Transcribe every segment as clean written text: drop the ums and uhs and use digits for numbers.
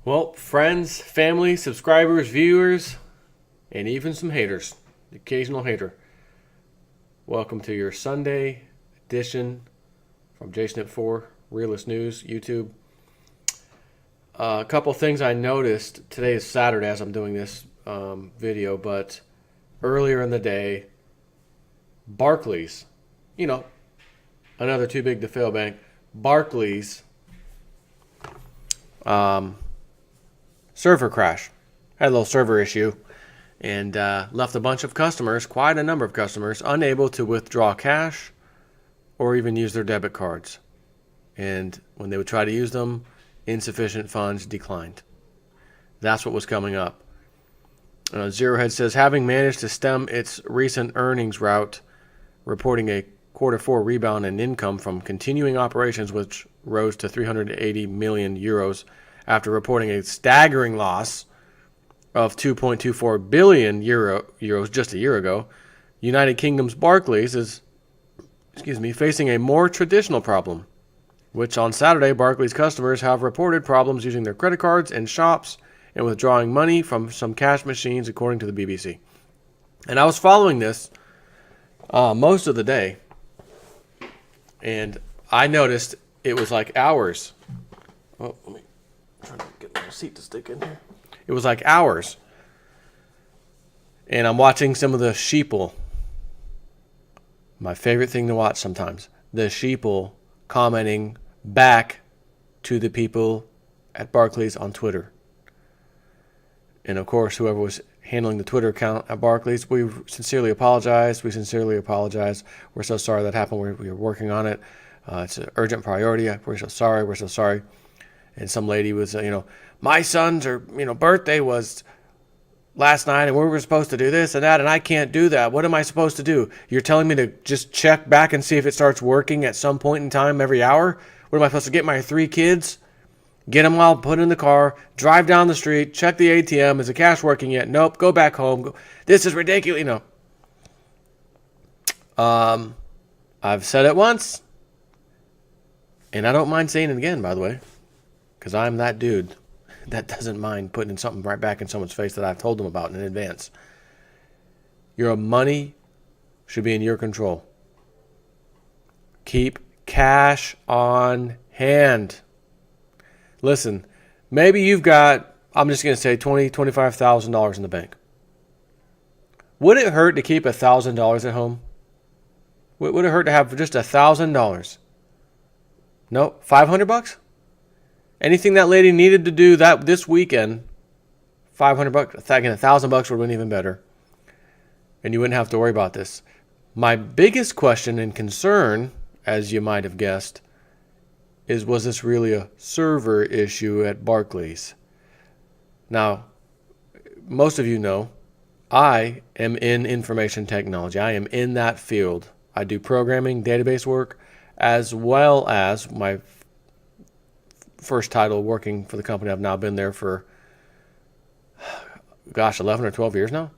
Well, friends, family, subscribers, viewers, and even some haters, the occasional hater. Welcome to your Sunday edition from Jason at 4, Realist News, YouTube. A couple things I noticed. Today is Saturday as I'm doing this video, but earlier in the day, Barclays, another too big to fail bank, Barclays server crash. Had a little server issue and left a bunch of customers, quite a number of customers, unable to withdraw cash or even use their debit cards. And when they would try to use them, insufficient funds declined. That's what was coming up. Zerohead says, having managed to stem its recent earnings rout, reporting a Q4 rebound in income from continuing operations, which rose to 380 million euros after reporting a staggering loss of 2.24 billion euros just a year ago. United Kingdom's Barclays is facing a more traditional problem, which on Saturday Barclays customers have reported problems using their credit cards in shops and withdrawing money from some cash machines, according to the BBC. And I was following this most of the day, and I noticed it was like hours. Oh, let me try to get my seat to stick in here. It was like hours. And I'm watching some of the sheeple. My favorite thing to watch sometimes. The sheeple commenting back to the people at Barclays on Twitter. And of course, whoever was handling the Twitter account at Barclays, we sincerely apologize. We're so sorry that happened. We're working on it. It's an urgent priority. We're so sorry. And some lady was, my son's birthday was last night and we were supposed to do this and that, and I can't do that. What am I supposed to do? You're telling me to just check back and see if it starts working at some point in time every hour? What am I supposed to get my 3 kids? Get them all put in the car, drive down the street, check the ATM. Is the cash working yet? Nope. Go back home. This is ridiculous. I've said it once, and I don't mind saying it again, by the way, because I'm that dude that doesn't mind putting something right back in someone's face that I've told them about in advance. Your money should be in your control. Keep cash on hand. Listen, maybe you've got, I'm just going to say $20,000, $25,000 in the bank. Would it hurt to keep $1,000 at home? Would it hurt to have just $1,000? No, $500? Anything that lady needed to do that this weekend, $500. Again, $1,000 would have been even better, and you wouldn't have to worry about this. My biggest question and concern, as you might have guessed, is, was this really a server issue at Barclays? Now, most of you know, I am in information technology. I am in that field. I do programming, database work, as well as my first title working for the company. I've now been there for, 11 or 12 years now.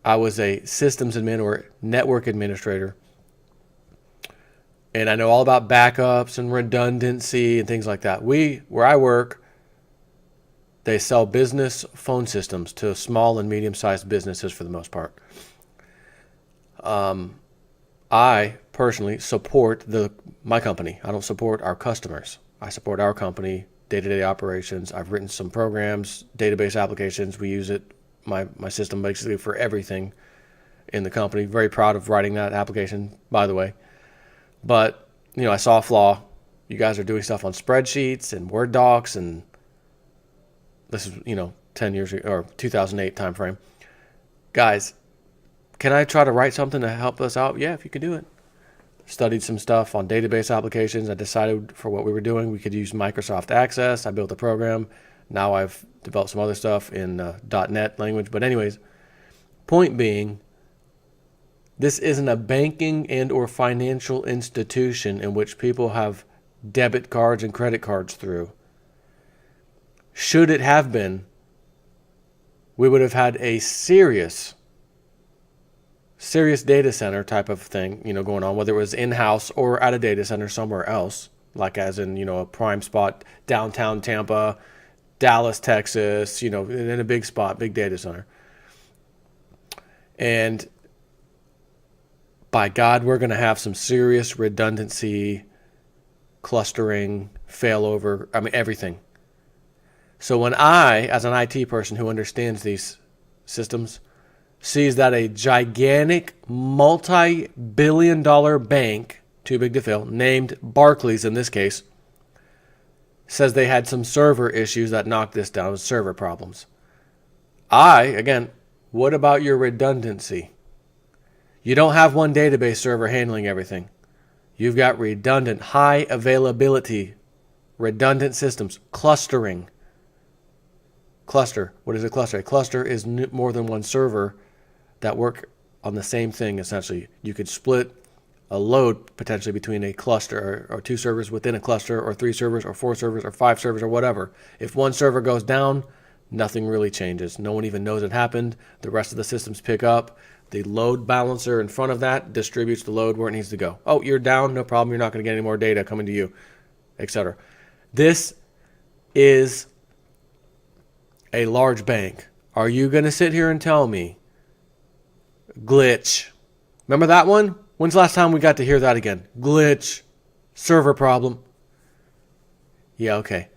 I was a systems admin or network administrator. And I know all about backups and redundancy and things like that. Where I work, they sell business phone systems to small and medium-sized businesses for the most part. I personally support my company. I don't support our customers. I support our company, day-to-day operations. I've written some programs, database applications. We use it, my system basically for everything in the company. Very proud of writing that application, by the way. But, I saw a flaw. You guys are doing stuff on spreadsheets and Word docs, and this is, 10 years ago, or 2008 time frame. Guys, can I try to write something to help us out? Yeah, if you could do it. Studied some stuff on database applications. I decided for what we were doing, we could use Microsoft Access. I built a program. Now I've developed some other stuff in .NET language. But anyways, point being, this isn't a banking and or financial institution in which people have debit cards and credit cards through. Should it have been, we would have had a serious data center type of thing, going on, whether it was in-house or at a data center somewhere else, like as in, a prime spot, downtown Tampa, Dallas, Texas, in a big spot, big data center. And by God, we're going to have some serious redundancy, clustering, failover, everything. So when I, as an IT person who understands these systems, sees that a gigantic multi-billion-dollar bank, too big to fail, named Barclays in this case, says they had some server issues that knocked this down, server problems. Again, what about your redundancy? You don't have one database server handling everything. You've got redundant, high availability, redundant systems, clustering. Cluster. What is a cluster? A cluster is more than one server that work on the same thing, essentially. You could split a load potentially between a cluster or two servers within a cluster, or 3 servers or 4 servers or 5 servers or whatever. If one server goes down, nothing really changes. No one even knows it happened. The rest of the systems pick up. The load balancer in front of that distributes the load where it needs to go. Oh, you're down, no problem. You're not going to get any more data coming to you, etc. This is a large bank. Are you going to sit here and tell me glitch? Remember that one? When's the last time we got to hear that again? Glitch, server problem. Yeah, okay.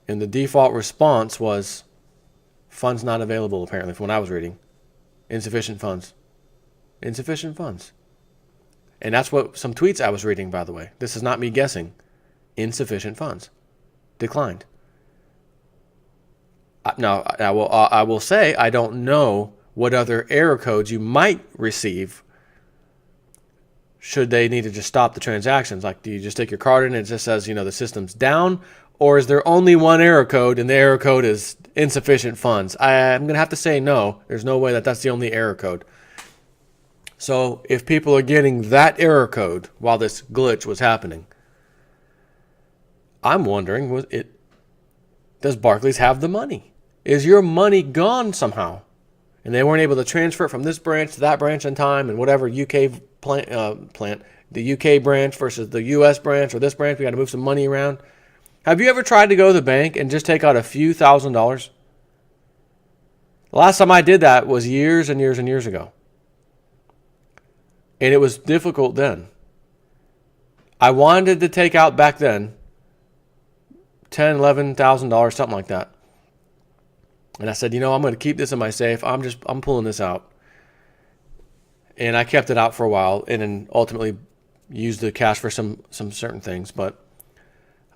And the default response was funds not available, apparently, from what I was reading. Insufficient funds. Insufficient funds. And that's what some tweets I was reading, by the way. This is not me guessing. Insufficient funds. Declined. Now, I will say I don't know what other error codes you might receive should they need to just stop the transactions. Like, do you just take your card in and it just says, the system's down? Or is there only one error code, and the error code is insufficient funds? I'm going to have to say no. There's no way that's the only error code. So if people are getting that error code while this glitch was happening, I'm wondering, does Barclays have the money? Is your money gone somehow? And they weren't able to transfer it from this branch to that branch in time, and whatever UK plant, the UK branch versus the US branch, or this branch, we got to move some money around. Have you ever tried to go to the bank and just take out a few $1,000s? The last time I did that was years and years and years ago. And it was difficult then. I wanted to take out back then $10,000, $11,000, something like that. And I said, I'm going to keep this in my safe. I'm pulling this out. And I kept it out for a while, and then ultimately used the cash for some certain things. But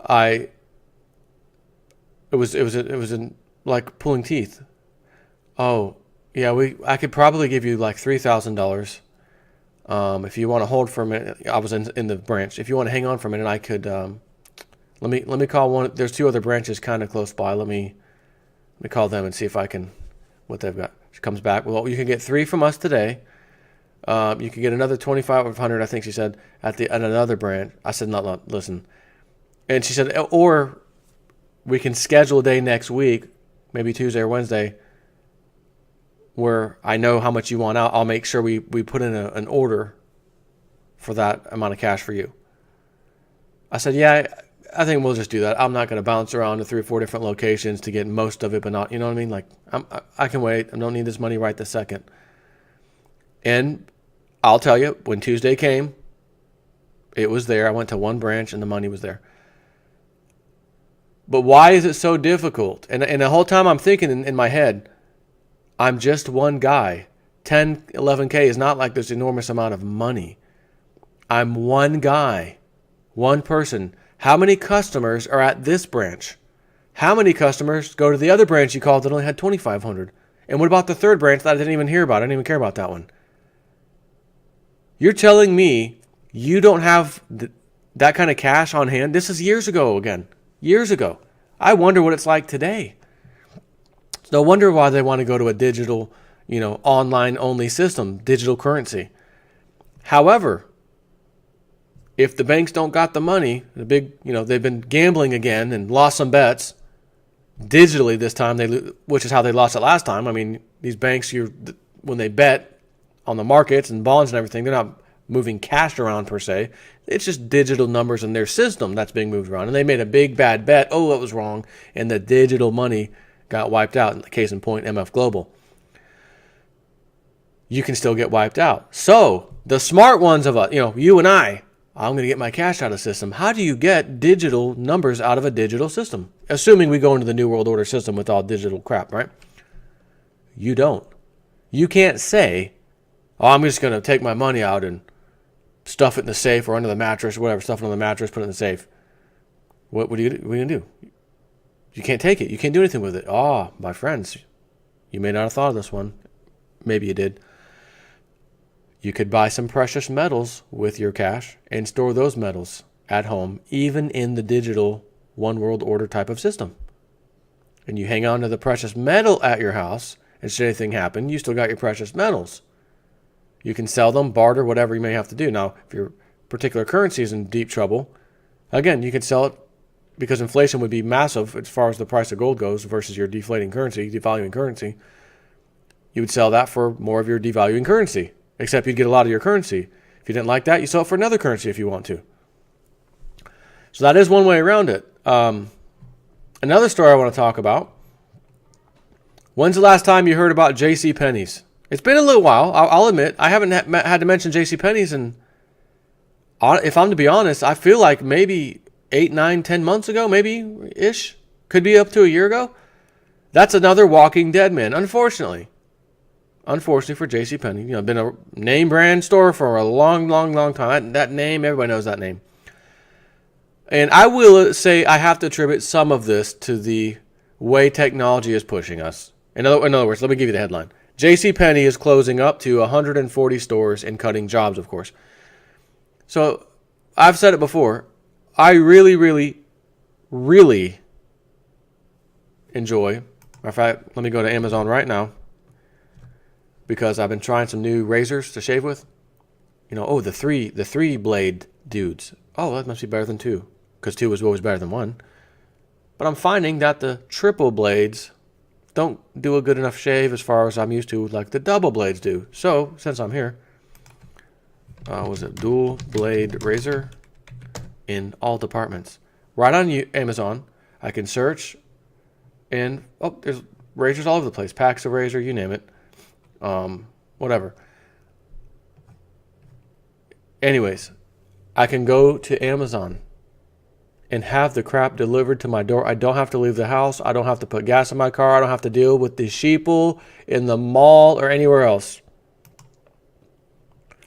it was like pulling teeth. Oh yeah, I could probably give you like $3,000 if you want to hold for a minute. I was in the branch. If you want to hang on for a minute, I could. Let me call one. There's 2 other branches kind of close by. Let me call them and see if I can what they've got. She comes back. Well, you can get 3 from us today. You could get another 2,500, I think she said, at another branch. I said, no, listen. And she said, or we can schedule a day next week, maybe Tuesday or Wednesday, where I know how much you want out. I'll make sure we put in an order for that amount of cash for you. I said, yeah, I think we'll just do that. I'm not going to bounce around to 3 or 4 different locations to get most of it, but not, you know what I mean? Like, I can wait. I don't need this money right this second. And I'll tell you, when Tuesday came, it was there. I went to one branch and the money was there. But why is it so difficult? And the whole time I'm thinking in my head, I'm just one guy. 10, 11K is not like this enormous amount of money. I'm one guy, one person. How many customers are at this branch? How many customers go to the other branch you called that only had 2,500? And what about the third branch that I didn't even hear about? I didn't even care about that one. You're telling me you don't have that kind of cash on hand? This is years ago again. Years ago. I wonder what it's like today. It's no wonder why they want to go to a digital, online only system, digital currency. However, if the banks don't got the money, they've been gambling again and lost some bets digitally this time, which is how they lost it last time. I mean, these banks, when they bet on the markets and bonds and everything, they're not moving cash around per se. It's just digital numbers in their system that's being moved around. And they made a big bad bet. Oh, that was wrong. And the digital money got wiped out. In the case in point, MF Global. You can still get wiped out. So the smart ones of us, you and I'm going to get my cash out of the system. How do you get digital numbers out of a digital system? Assuming we go into the New World Order system with all digital crap, right? You don't. You can't say, oh, I'm just going to take my money out and stuff it in the safe or under the mattress or whatever, stuff it on the mattress, put it in the safe. What are you going to do? You can't take it. You can't do anything with it. Oh, my friends, you may not have thought of this one. Maybe you did. You could buy some precious metals with your cash and store those metals at home, even in the digital one world order type of system. And you hang on to the precious metal at your house, and should anything happen, you still got your precious metals. You can sell them, barter, whatever you may have to do. Now, if your particular currency is in deep trouble, again, you can sell it because inflation would be massive as far as the price of gold goes versus your deflating currency, devaluing currency. You would sell that for more of your devaluing currency. Except you'd get a lot of your currency. If you didn't like that, you sell it for another currency if you want to. So that is one way around it. Another story I want to talk about. When's the last time you heard about JCPenney's? It's been a little while. I'll admit. I haven't had to mention JCPenney's. And if I'm to be honest, I feel like maybe 8, 9, 10 months ago, maybe-ish. Could be up to a year ago. That's another walking dead man, unfortunately. Unfortunately for JCPenney, been a name brand store for a long, long, long time. That name, everybody knows that name. And I will say I have to attribute some of this to the way technology is pushing us. In other words, let me give you the headline. JCPenney is closing up to 140 stores and cutting jobs, of course. So I've said it before. I really, really, really enjoy. Matter of fact, let me go to Amazon right now. Because I've been trying some new razors to shave with. The three blade dudes. Oh, that must be better than 2. Because 2 was always better than 1. But I'm finding that the triple blades don't do a good enough shave as far as I'm used to, like the double blades do. So, since I'm here, was it dual blade razor in all departments? Right on Amazon, I can search, and there's razors all over the place. Packs of razor, you name it. Whatever. Anyways, I can go to Amazon and have the crap delivered to my door. I don't have to leave the house. I don't have to put gas in my car. I don't have to deal with the sheeple in the mall or anywhere else.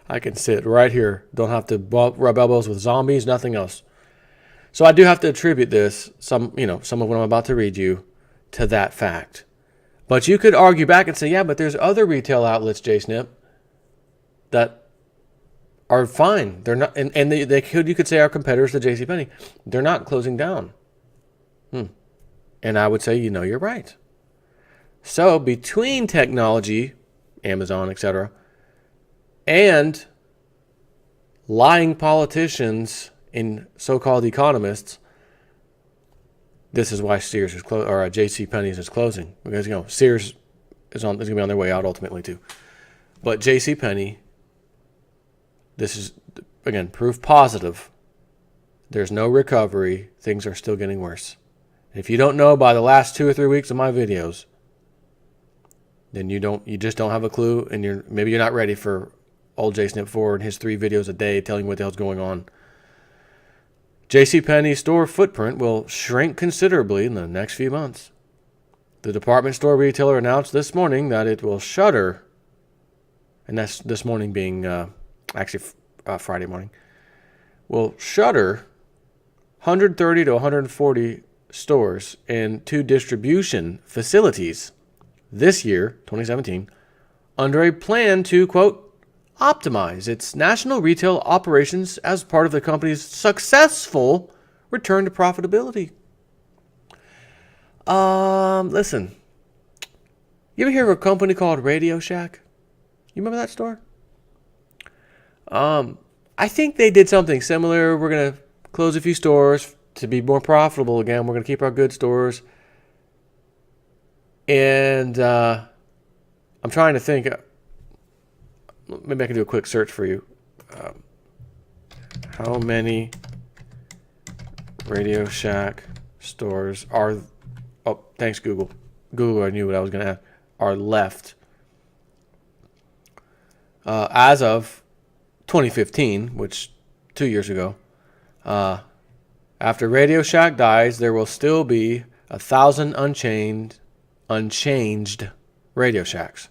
I can sit right here. Don't have to rub elbows with zombies, nothing else. So I do have to attribute this, some of what I'm about to read you, to that fact. But you could argue back and say, yeah, but there's other retail outlets, JSNIP, that are fine. They're not, and you could say our competitors, the JCPenney, they're not closing down. And I would say, you're right. So between technology, Amazon, etc., and lying politicians and so-called economists, this is why Sears is JCPenney's is closing, because Sears is going to be on their way out ultimately too. But JCPenney, this is again proof positive. There's no recovery. Things are still getting worse. If you don't know by the last 2 or 3 weeks of my videos, then you just don't have a clue, and maybe you're not ready for old JSNIP 4 and his 3 videos a day telling you what the hell's going on. JCPenney's store footprint will shrink considerably in the next few months. The department store retailer announced this morning that it will shutter, and that's this morning being Friday morning, will shutter 130 to 140 stores and 2 distribution facilities this year, 2017, under a plan to, quote, optimize its national retail operations as part of the company's successful return to profitability. Listen, you ever hear of a company called Radio Shack? You remember that store? I think they did something similar. We're going to close a few stores to be more profitable again. We're going to keep our good stores. And I'm trying to think. Maybe I can do a quick search for you. How many Radio Shack stores are... Oh, thanks, Google. Google, I knew what I was going to ask. Are left as of 2015, which 2 years ago. After Radio Shack dies, there will still be 1,000 unchanged Radio Shacks.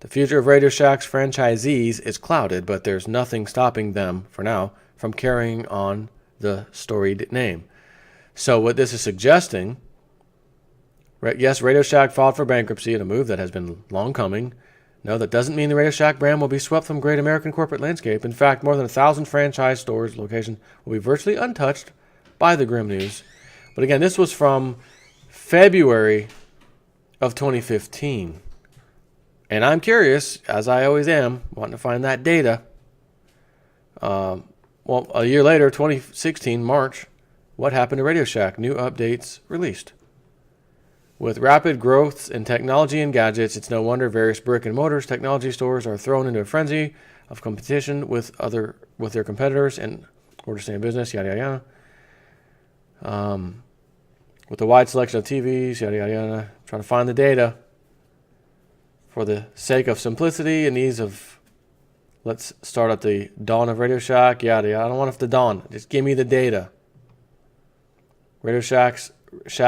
The future of Radio Shack's franchisees is clouded, but there's nothing stopping them, for now, from carrying on the storied name. So what this is suggesting, yes, Radio Shack filed for bankruptcy in a move that has been long coming. No, that doesn't mean the Radio Shack brand will be swept from great American corporate landscape. In fact, more than 1,000 franchise stores locations will be virtually untouched by the grim news. But again, this was from February of 2015. And I'm curious, as I always am, wanting to find that data. Well, a year later, 2016, March, what happened to Radio Shack? New updates released. With rapid growths in technology and gadgets, it's no wonder various brick and mortar technology stores are thrown into a frenzy of competition with their competitors in order to stay in business, yada yada yada. With a wide selection of TVs, yada yada yada. Trying to find the data. For the sake of simplicity and ease of, let's start at the dawn of Radio Shack, yada yada. I don't want it the dawn. Just give me the data. Radio Shack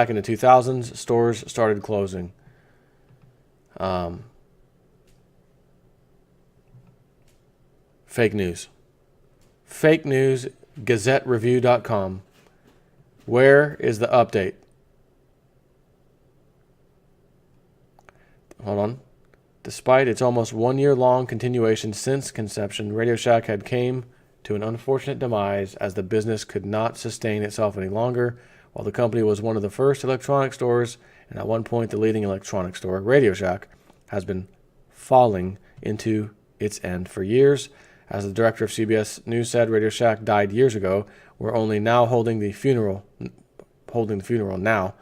in the 2000s, stores started closing. Fake news. Fake news, GazetteReview.com. Where is the update? Hold on. Despite its almost 1 year long continuation since conception, Radio Shack had came to an unfortunate demise as the business could not sustain itself any longer. While the company was one of the first electronic stores and at one point the leading electronic store, Radio Shack has been falling into its end for years. As the director of CBS News said, Radio Shack died years ago. We're only now holding the funeral now,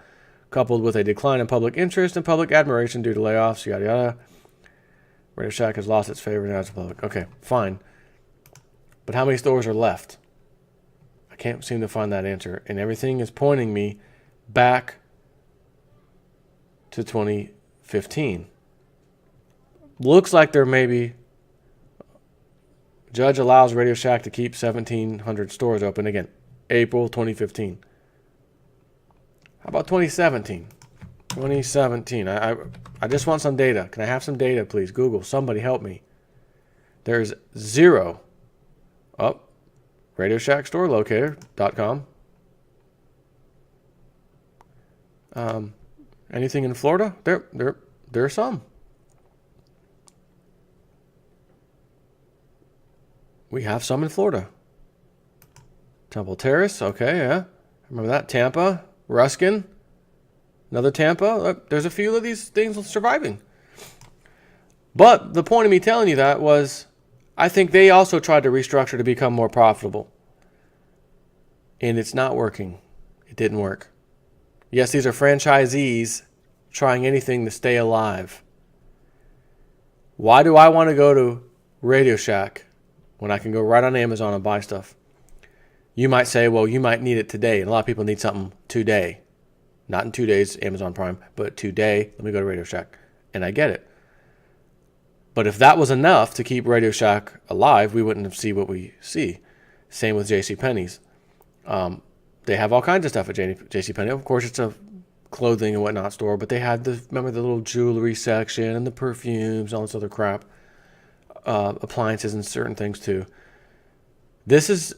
coupled with a decline in public interest and public admiration due to layoffs, yada yada. Radio Shack has lost its favor now to the public. Okay, fine. But how many stores are left? I can't seem to find that answer. And everything is pointing me back to 2015. Looks like there may be... Judge allows Radio Shack to keep 1,700 stores open. Again, April 2015. How about 2017? 2017. I just want some data. Can I have some data, please? Google, somebody help me. There's zero. Oh, Radio Shack store locator.com. Anything in Florida? There are some. We have some in Florida. Temple Terrace, okay, yeah. Remember that? Tampa, Ruskin, another Tampa. There's a few of these things surviving. But the point of me telling you that was, I think they also tried to restructure to become more profitable. And it's not working. It didn't work. Yes, these are franchisees trying anything to stay alive. Why do I want to go to Radio Shack when I can go right on Amazon and buy stuff? You might say, well, you might need it today. And a lot of people need something today. Not in 2 days, Amazon Prime, but today, let me go to Radio Shack. And I get it. But if that was enough to keep Radio Shack alive, we wouldn't have seen what we see. Same with JCPenney's. They have all kinds of stuff at JCPenney. Of course, it's a clothing and whatnot store, but they had remember the little jewelry section and the perfumes and all this other crap. Appliances and certain things too. This is,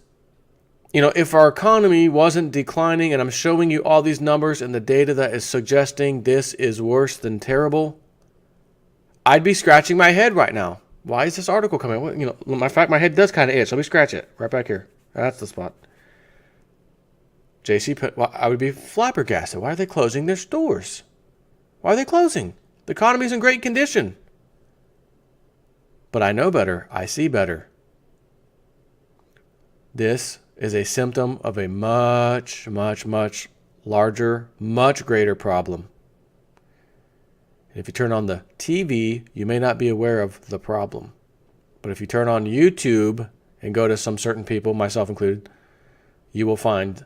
if our economy wasn't declining, and I'm showing you all these numbers and the data that is suggesting this is worse than terrible, I'd be scratching my head right now. Why is this article coming? Matter of fact, my head does kind of itch. Let me scratch it right back here. That's the spot. I would be flabbergasted. Why are they closing their stores? Why are they closing? The economy's in great condition. But I know better. I see better. This is a symptom of a much, much, much larger, much greater problem. And if you turn on the TV, you may not be aware of the problem. But if you turn on YouTube and go to some certain people, myself included, you will find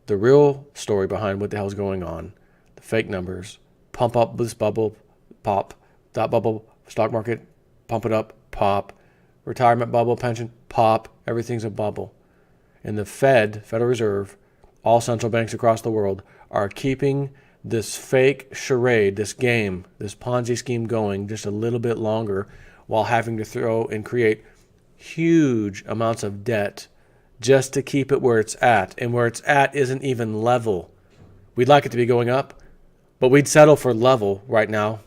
the real story behind what the hell's going on, the fake numbers, pump up this bubble, pop, that bubble, stock market, pump it up, pop, retirement bubble, pension, pop, everything's a bubble. And the Federal Reserve, all central banks across the world are keeping this fake charade, this game, this Ponzi scheme going just a little bit longer while having to throw and create huge amounts of debt just to keep it where it's at. And where it's at isn't even level. We'd like it to be going up, but we'd settle for level right now.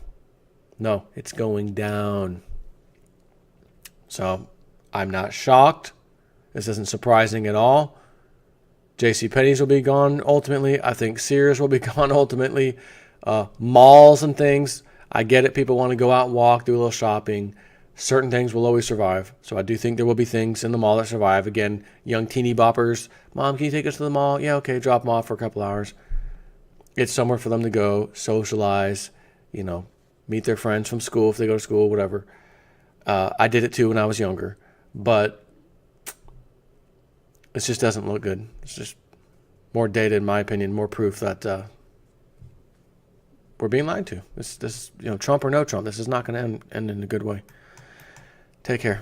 No, it's going down. So I'm not shocked. This isn't surprising at all. JCPenney's will be gone ultimately. I think Sears will be gone ultimately. Malls and things, I get it. People want to go out and walk, do a little shopping. Certain things will always survive. So I do think there will be things in the mall that survive. Again, young teeny boppers. Mom, can you take us to the mall? Yeah, okay, drop them off for a couple hours. It's somewhere for them to go, socialize, meet their friends from school if they go to school, whatever. I did it too when I was younger. But it just doesn't look good. It's just more data, in my opinion, more proof that we're being lied to. This Trump or no Trump, this is not going to end in a good way. Take care.